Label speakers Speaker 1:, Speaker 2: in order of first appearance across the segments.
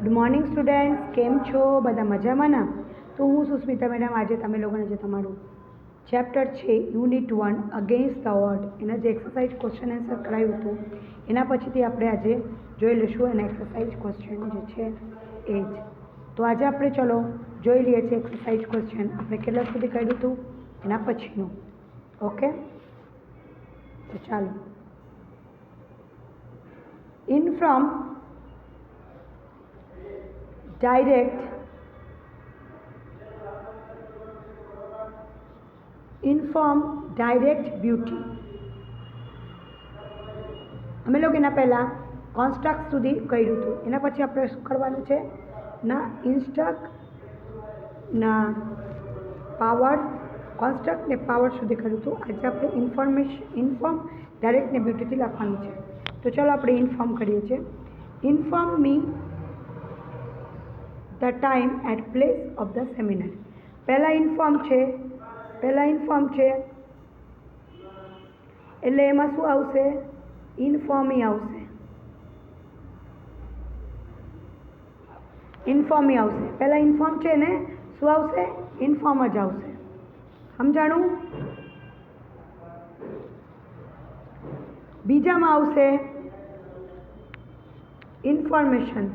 Speaker 1: Good morning students, કેમ છો બધા? મજામાં ના? તો હું સુસ્મિતા મેડમ આજે તમે લોકોને જે તમારું ચેપ્ટર છે યુનિટ 1 અગેન્સ્ટ ધ વર્ડ એના જે એક્સરસાઇઝ ક્વેશ્ચન આન્સર કરાવ્યું હતું એના પછીથી આપણે આજે જોઈ લઈશું એના એક્સરસાઇઝ ક્વેશ્ચન જે છે એ જ. તો આજે આપણે ચલો જોઈ લઈએ છીએ એક્સરસાઇઝ ક્વેશ્ચન આપણે કેટલા સુધી કર્યું હતું એના પછીનું. ઓકે, તો ચાલો. inform direct beauty. અમે લોકો એના પહેલાં કોન્સ્ટ્રક્ટ સુધી કર્યું હતું, એના પછી આપણે શું કરવાનું છે ના ઇન્સ્ટ્રક્ટ ના પાવર, કોન્સ્ટ્રક્ટ ને પાવર સુધી કર્યું હતું. આજે આપણે ઇન્ફોર્મ ડાયરેક્ટ ને બ્યુટીથી લખવાનું છે. તો ચાલો આપણે ઇન્ફોર્મ કરીએ છીએ. Inform me the time at place of the seminar. પહેલાં ઇન્ફોર્મ છે એટલે એમાં શું આવશે? ઇન્ફોર્મી આવશે. પહેલાં ઇન્ફોર્મ છે ને શું આવશે? ઇન્ફોર્મ જ આવશે. સમજાણું? બીજામાં આવશે information.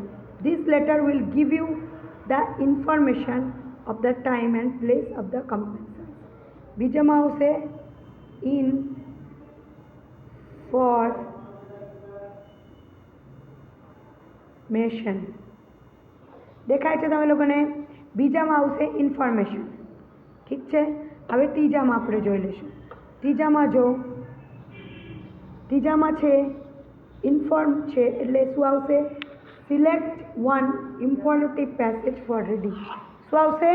Speaker 1: This letter will give you the information of the time and place of the compensation. બીજામાં આવશે ઇન્ફોર્મેશન. દેખાય છે તમે લોકોને? બીજામાં આવશે ઇન્ફોર્મેશન. ઠીક છે, હવે ત્રીજામાં આપણે જોઈ લઈશું. ત્રીજામાં છે ઇન્ફોર્મ છે એટલે શું આવશે? Select one informative passage for reading. શું આવશે?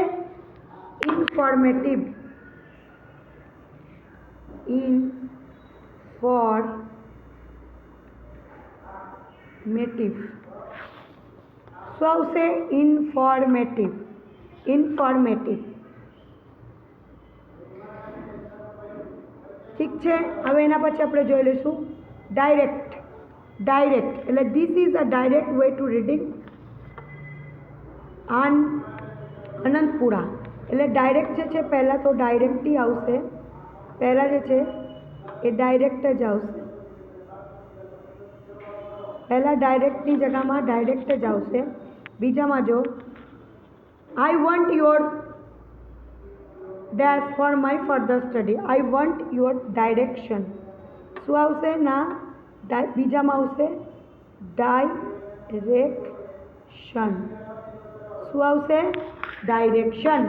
Speaker 1: ઇન્ફોર્મેટિવ. શું આવશે? ઇન્ફોર્મેટિવ. ઠીક છે, હવે એના પછી આપણે જોઈ લઈશું ડાયરેક્ટ એટલે this is a direct way to reading Anantpura. એટલે ડાયરેક્ટ જે છે પહેલાં તો ડાયરેક્ટલી આવશે. પહેલાં જે છે એ ડાયરેક્ટ જ આવશે. પહેલાં ડાયરેક્ટની જગ્યામાં ડાયરેક્ટ જ આવશે. બીજામાં જો I want your dash for my further study. I want your direction. શું આવશે? ના બીજામાં આવશે ડાયરેક્શન. શું આવશે? ડાયરેક્શન.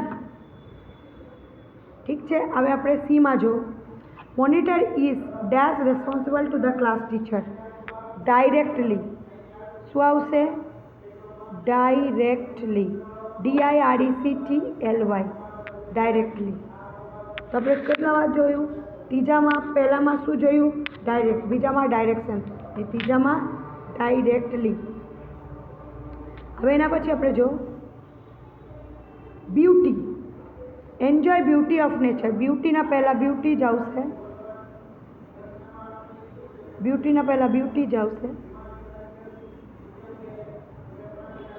Speaker 1: ઠીક છે, હવે આપણે સીમાં જો monitor is dash responsible to the class teacher. Directly. શું આવશે? ડાયરેક્ટલી. DIRECTLY. ડાયરેક્ટલી. તો આપણે કેટલા વાર જોયું? ત્રીજામાં પહેલામાં શું જોયું? ડાયરેક્ટ. બીજામાં ડાયરેક્શન. અને ત્રીજામાં ડાયરેક્ટલી. હવે એના પછી આપણે જો beauty. Enjoy beauty of nature. બ્યુટીના પહેલાં બ્યુટી જ આવશે.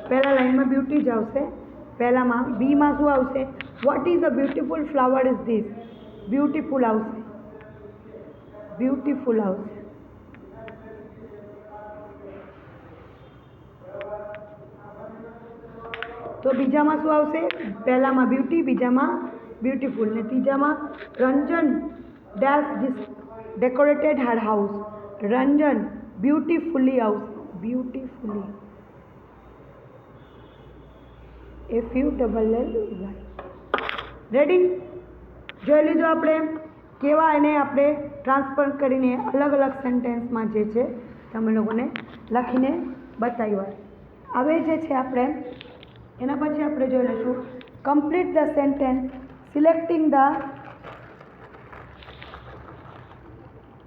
Speaker 1: પહેલા લાઈનમાં બ્યુટી જ આવશે. પહેલામાં બીમાં શું આવશે? What is a beautiful flower is this. Beautiful આવશે. તો બીજામાં શું આવશે? પહેલામાં બ્યુટી, બીજામાં બ્યુટીફુલ ને ત્રીજામાં Ranjan dash decorated her house. Ranjan beautifully આવશે. બ્યુટીફુલી. FULLY. રેડી? જોઈ લીધું આપણે કેવા એને આપણે ટ્રાન્સફર કરીને અલગ અલગ સેન્ટેન્સમાં જે છે તમે લોકોને લખીને બતાવ્યા. હવે જે છે આપણે એના પછી આપણે જોઈ લઈશું complete the sentence selecting the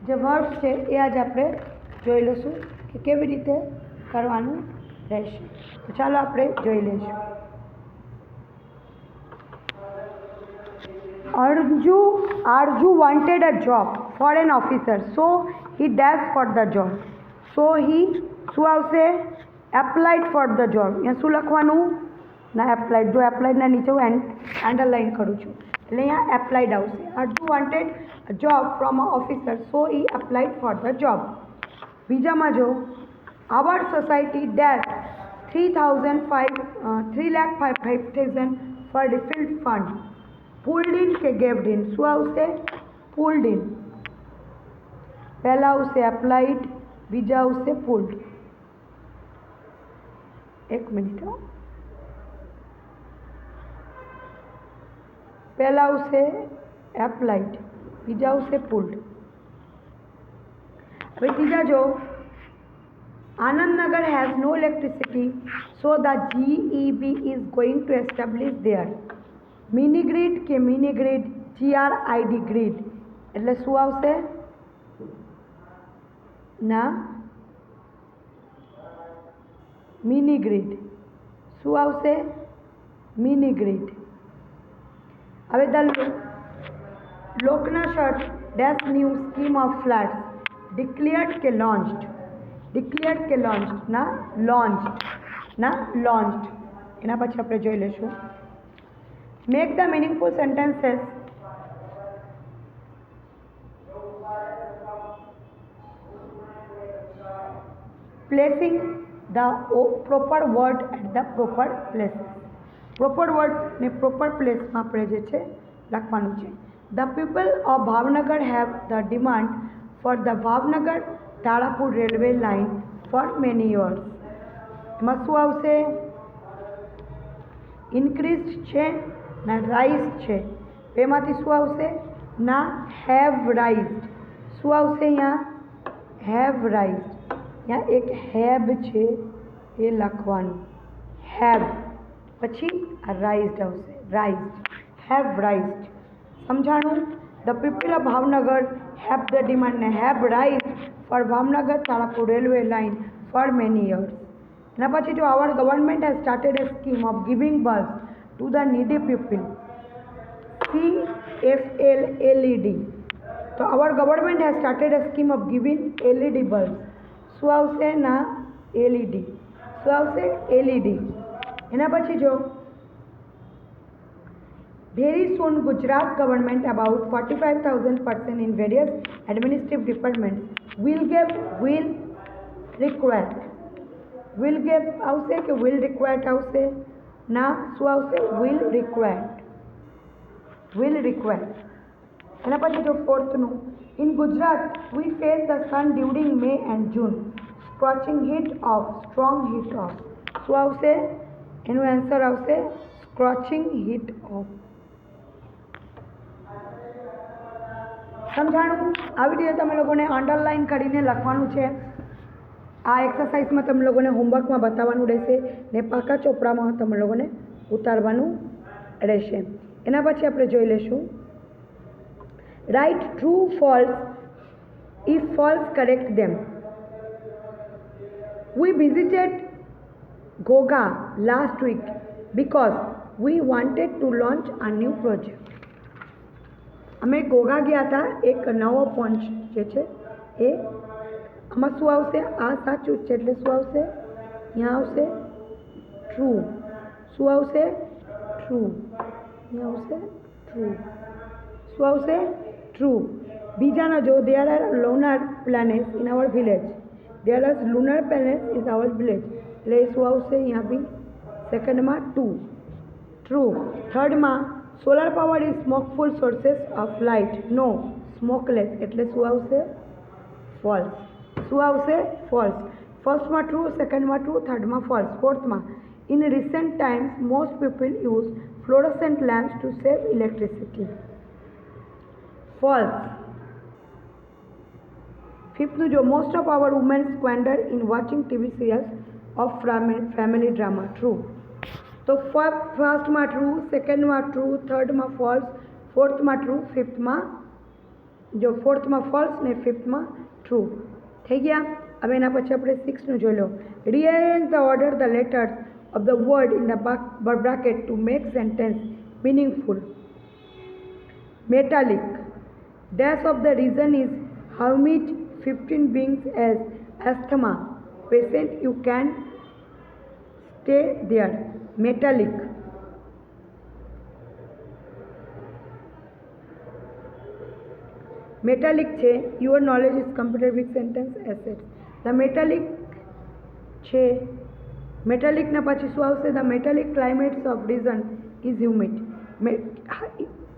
Speaker 1: જે વર્ડ્સ છે એ આજે આપણે જોઈ લઈશું કે કેવી રીતે કરવાનું રહેશે. તો ચાલો આપણે જોઈ લઈશું. Arju wanted a job for an officer, so he dashed for the job. So he શું આવશે? Applied for the job. અહીંયા શું લખવાનું? ના એપ્લાઇડ. જો એપ્લાઇડના નીચે હું અંડરલાઇન કરું છું એટલે અહીંયા એપ્લાઇડ આવશે. Arju wanted job from a officer so he applied for the job. બીજામાં જો our society dash 3,05,000 for refilled fund. Pulled in કે gave in? શું આવશે? pulled in. પહેલા આવશે એપ્લાઇડ, બીજા આવશે પુલ્ડ. એક મિનિટ. પહેલા આવશે એપ્લાઇડ, બીજા આવશે પુલ્ડ. હવે ત્રીજા જો Anandnagar has no electricity, so the GEB is going to establish there. Mini grid કે mini grid? GRID grid. એટલે શું આવશે? ના મિની ગ્રીડ. શું આવશે? Mini grid. હવે ધ લોકના shirt dash new scheme of flats declared કે લોન્ચ્ડ? ડિક્લેર્ડ કે લોન્ચ્ડ? ના લોન્ચ્ડ. ના લોન્ચ્ડ. એના પછી આપણે જોઈ લઈશું. Make the meaningful sentences. Placing the proper word at the proper places. Proper word ને પ્રોપર પ્લેસમાં આપણે જે છે લખવાનું છે. The people of Bhavnagar have the demand for the Bhavnagar Tarapur railway line for many years. એમાં શું આવશે? ઇન્ક્રીઝ છે ના રાઇઝ છે? એમાંથી શું આવશે? ના હેવ રાઇઝડ. શું આવશે અહીંયા? હેવ રાઇઝડ. यहाँ एक हैब છે એ લખવાનું. હેવ પછી રાઇઝડ આવશે. રાઇઝડ. Have raised. સમજાણું? The people of Bhavnagar have the demand ને have raised for Bhavnagar Tarapur railway line for many years. એના પછી જો our government has started a scheme of giving bulbs to the needy people. CFLLED. તો our government has started a scheme of giving LED bulbs. શું આવશે? ના LED. શું આવશે? LED. એના પછી જો very soon Gujarat government about 45,000 persons in various administrative departments will require. will give આવશે કે will require આવશે? ના શું આવશે? will require. will require. એના પછી જો ફોર્થનું In Gujarat, we face the sun during May and June. Scorching heat of, strong heat of. શું આવશે? એનું આન્સર આવશે સ્કોચિંગ હીટ ઓફ. સમજાણું? આવી રીતે તમે લોકોને અંડરલાઇન કરીને લખવાનું છે. આ એક્સરસાઇઝમાં તમે લોકોને હોમવર્કમાં બતાવવાનું રહેશે ને પાકા ચોપડામાં તમે લોકોને ઉતારવાનું રહેશે. એના પછી આપણે જોઈ લઈશું. Write true, false. If false, correct them. We visited Goga last week because we wanted to launch a new project. અમે ગોગા ગયા હતા એક નવો પંચ જે છે એ. આમાં શું આવશે? આ સાચું છે એટલે શું આવશે? અહીંયા આવશે ટ્રુ. શું આવશે? ટ્રુ. અહીંયા આવશે ટ્રુ. શું આવશે? ટ્રુ. બીજાના જો there are lunar planets in our village. there are lunar planets in our village. એટલે શું આવશે? અહીંયા બી સેકન્ડમાં ટુ. ટ્રુ. થર્ડમાં solar power is smokeful sources of light. No smokeless એટલે શું આવશે? ફોલ્સ. શું આવશે? ફોલ્સ. ફર્સ્ટમાં ટ્રુ, સેકન્ડમાં ટ્રુ, થર્ડમાં ફોલ્સ. ફોર્થમાં in recent times most people use fluorescent lamps to save electricity. False. ફિફ્થનું જો most of our women squander in watching TV serials of family drama. True. તો ફર્સ્ટમાં ટ્રુ, સેકન્ડમાં ટ્રુ, થર્ડમાં ફોલ્સ, ફોર્થમાં ટ્રુ, ફિફ્થમાં જો ફોર્થમાં ફોલ્સ ને ફિફ્થમાં ટ્રુ. થઈ ગયા? હવે એના પછી આપણે સિક્સનું જોઈ લો. Rearrange the order the letters of the word in the bracket to make sentence meaningful. Metallic. Dash of the reason is how much 15 beings as asthma patient you can stay there. Metallic. Metallic છે your knowledge is computer with sentence assets. The metallic છે મેટાલિકના પછી શું આવશે? The metallic climates of reason is humid.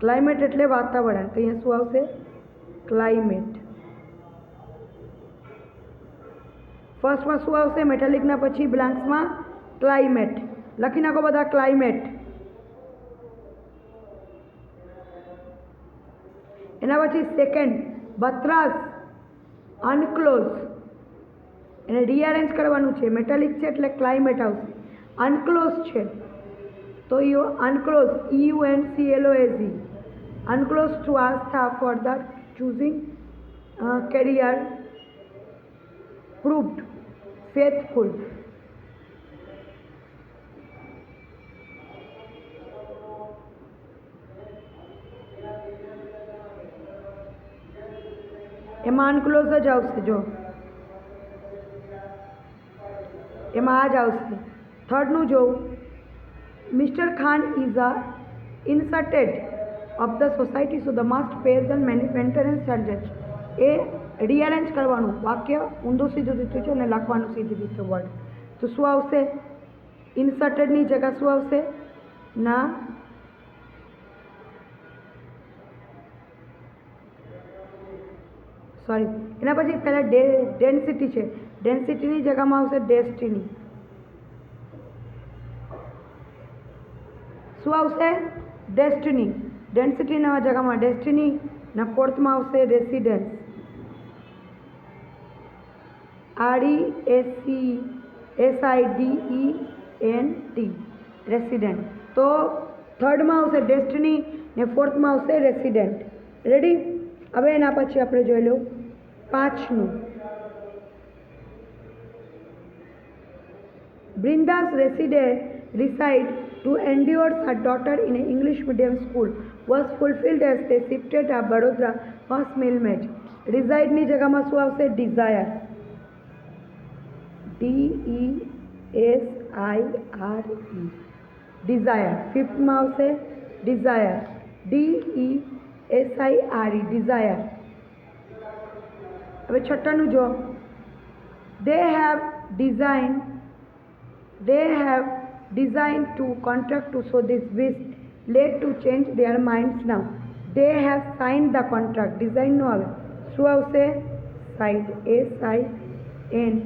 Speaker 1: Climate એટલે વાતાવરણ, તો અહીંયા શું આવશે? ક્લાઇમેટ. ફર્સ્ટમાં શું આવશે? મેટાલિકના પછી બ્લાન્ક્સમાં ક્લાઇમેટ લખી નાખો બધા. ક્લાઇમેટ. એના પછી સેકન્ડ બત્રાસ અનક્લોઝ. એને રીઅરેન્જ કરવાનું છે. મેટાલિક છે એટલે ક્લાઇમેટ આવશે. અનક્લોઝ છે તો you enclose EUNCLOZ. Enclose to Astha for the choosing career proved faithful. એમાં અનક્લોઝ જ આવશે. જો એમાં આ જ આવશે. થર્ડનું જોઉં. Mister Khan is a inserted of the society so the must pay the maintenance charges. A rearrange કરવાનું. વાક્ય ઊંધું સીધું દીધું છે અને લખવાનું સીધી રીતે વર્ડ. તો શું આવશે? ઇન્સર્ટેડની જગ્યા શું આવશે? ના સોરી, એના પછી પહેલાં ડેન્સિટી છે. ડેન્સિટીની જગ્યામાં આવશે ડેસ્ટિની. શું આવશે? ડેસ્ટિની. ડેન્સિટીના જગ્યામાં ડેસ્ટિની. ના ફોર્થમાં આવશે રેસિડેન્સ. RESIDENT resident. તો થર્ડમાં આવશે ડેસ્ટિની ને ફોર્થમાં આવશે રેસિડેન્ટ. રેડી? હવે એના પછી આપણે જોઈ લો પાંચનું. Brinda's reside to endure her daughter in an English medium school was fulfilled as they shifted to Baroda first mill match. Reside ની જગ્યામાં શું આવશે? desire. DESIRE. desire. ફિફ્થમાં આવશે desire. DESIRE. desire. હવે છઠ્ઠાનું જો. They have designed to contract to so this wish led to change their minds now. They have signed the contract. design નો આવે. શું આવશે? signed. SINGNED.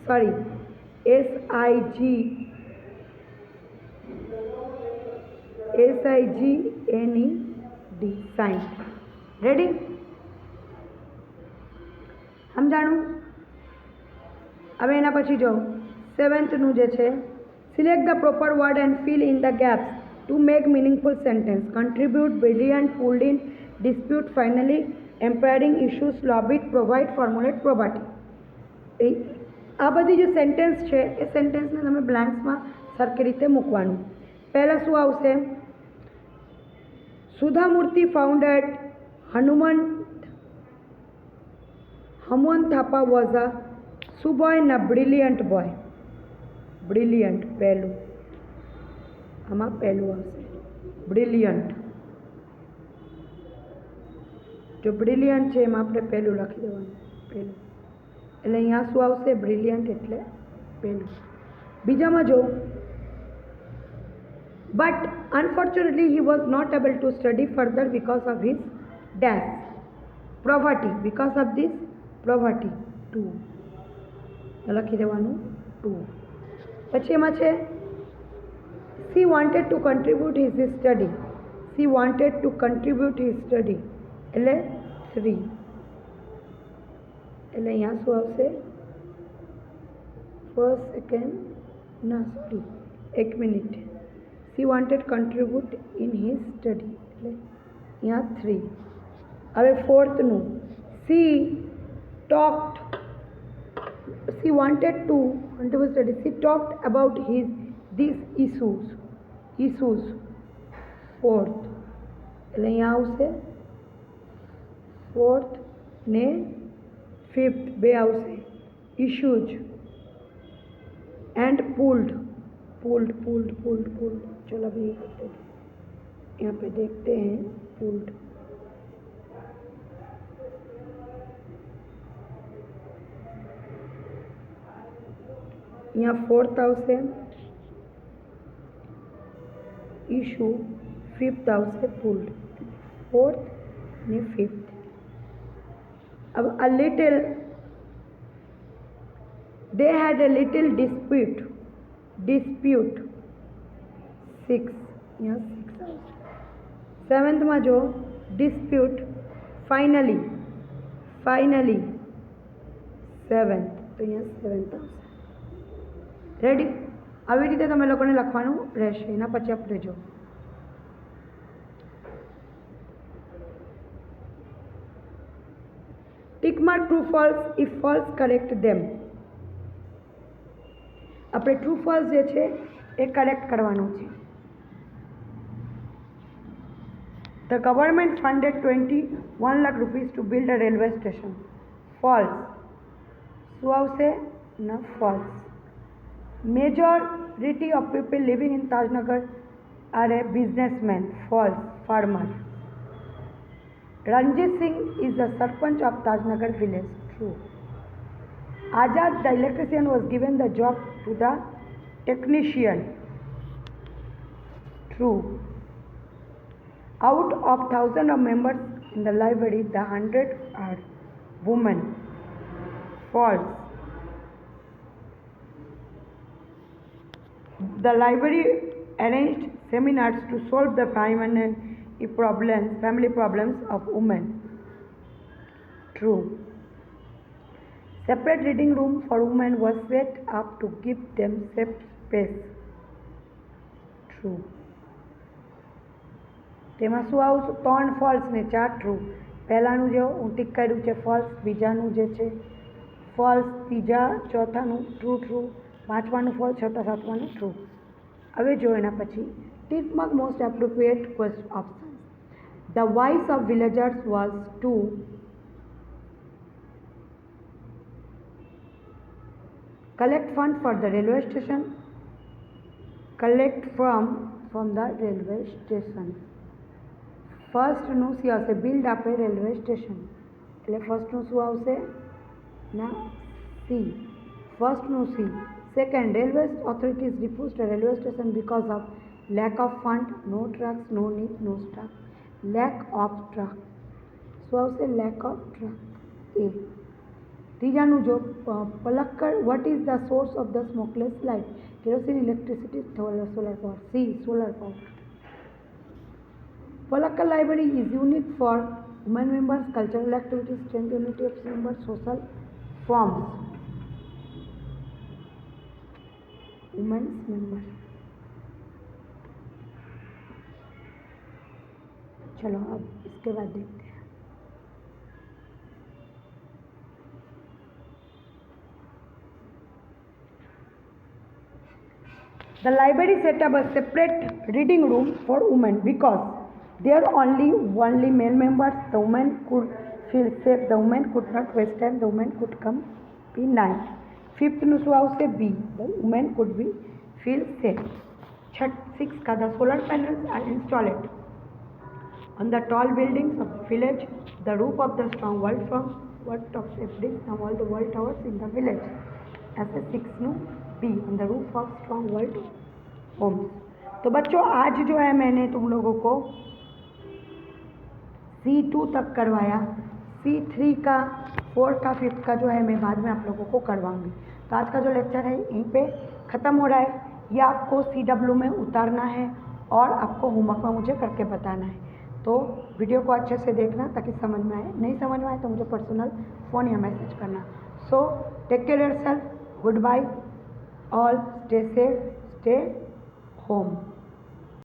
Speaker 1: Sorry SIGNED. signed. Ready? સમજાણું? હવે એના પછી જો સેવન્થનું જે છે. Select the proper word and fill in the gaps to make meaningful sentence. Contribute, brilliant, pulled in, dispute, finally, umpiring, issues, lobbied, provide, formulate, property. આ બધી જે સેન્ટેન્સ છે એ સેન્ટેન્સને તમે બ્લેન્ક્સમાં સરખી રીતે મૂકવાનું. પહેલાં શું આવશે? Sudha Murthy found at Hanumant Thapa was a શું બોય? ના બ્રિલિયન્ટ બોય. બ્રિલિયન્ટ પહેલું. આમાં પહેલું આવશે બ્રિલિયન્ટ. જો બ્રિલિયન્ટ છે એમાં આપણે પહેલું લખી દેવાનું. પહેલું એટલે અહીંયા શું આવશે? બ્રિલિયન્ટ એટલે પહેલું. બીજામાં જો. But unfortunately he was not able to study further because of his death. Poverty. Because of this poverty. 2 લખી દેવાનું 2. પછી એમાં છે she wanted to contribute his study. She wanted to contribute his study એટલે 3. એટલે અહીંયા શું આવશે? ફર્સ્ટ, સેકન્ડ, ના સોરી એક minute. She wanted contribute in his study એટલે અહીંયા 3. હવે ફોર્થનું. She talked. She wanted to study. She talked about these issues. Fourth. એટલે અહીંયા આવશે ફોર્થ ને ફિફ્થ બે આવશે. issues and pulled. चलो अभी ये करते हैं, यहाँ पे देखते हैं pulled. यहाँ 4th हाउस है, इशू 5th हाउस है, पुल्ड 4th ने 5th. अब a little they had a little dispute 6, यहाँ 6 हाउस. 7th में जो डिस्प्यूट फाइनली 7th, तो यहाँ 7th हाउस. रेडी? આવી રીતે તમે લોકોને લખવાનું રહેશે. એના પછી આપણે જો tick mark true false, if false correct them. આપણે ટ્રુ ફોલ્સ જે છે એ કરેક્ટ કરવાનું છે. The government funded 21 lakh rupees to build a railway station. False. શું આવશે? ના, false. Majority of people living in Tajnagar are a businessman. False. Farmer. Ranjit Singh is the Sarpanch of Tajnagar village. True. Azad the electrician was given the job to the technician. True. Out of 1,000 of members in the library, the 100 are women. False. The library arranged seminars to solve the family problems of women. True. Separate reading room for women was set up to give them safe space. True. તેમાં શું આવશે? 3 false ને 4 true. પહેલાનું જે હું tick કર્યું છે false, બીજાનું જે છે ફોલ્સ, ત્રીજા ચોથાનું ટ્રુ, પાંચમાનું ફોલ્સ, છઠ્ઠા સાતમાનું ટ્રુ. હવે જો એના પછી tick mark most appropriate option. The voice of villagers was to collect fund for the railway station. Collect from the railway station. ફર્સ્ટનું શું આવશે? બિલ્ડ આપે રેલવે સ્ટેશન, એટલે ફર્સ્ટનું શું આવશે? ના, સી. ફર્સ્ટનું C. Second, railway authorities refused railway station because of lack of fund, no trucks, no need, no staff. Lack of truck. શું આવશે? Lack of truck. એ. ત્રીજાનું જો Palakkad, what is the source of the smokeless light? Kerosene, electricity, solar power. C, solar power. Palakkad Library is unit for women members, cultural activities, strength unity of members, social forms. Women's members. चलो अब इसके बाद देखते हैं. The library set up a separate reading room for women because there are only male members. The women could feel safe. The women could not waste time. The women could come be nice. Fifth નું શું આવશે? B. The women could be feel safe. Sixth का the solar panels are installed on the tall buildings of the village. The roof of the strong wall from what of safety from all the wall towers in the village. ऐसे 6 નું B. On the roof of strong wall homes. तो बच्चों आज जो है मैंने तुम लोगों को C2 तक करवाया. C3 का 4 का 5 का जो है मैं बाद में आप लोगों को करवाऊंगी. तो आज का जो लेक्चर है यहीं पे ख़त्म हो रहा है. ये आपको CW में उतारना है और आपको होमवर्क में मुझे करके बताना है. तो वीडियो को अच्छे से देखना ताकि समझ में आए. नहीं समझ में आए तो मुझे पर्सनल फ़ोन या मैसेज करना. So take care yourself. Good bye all. Stay safe. Stay home.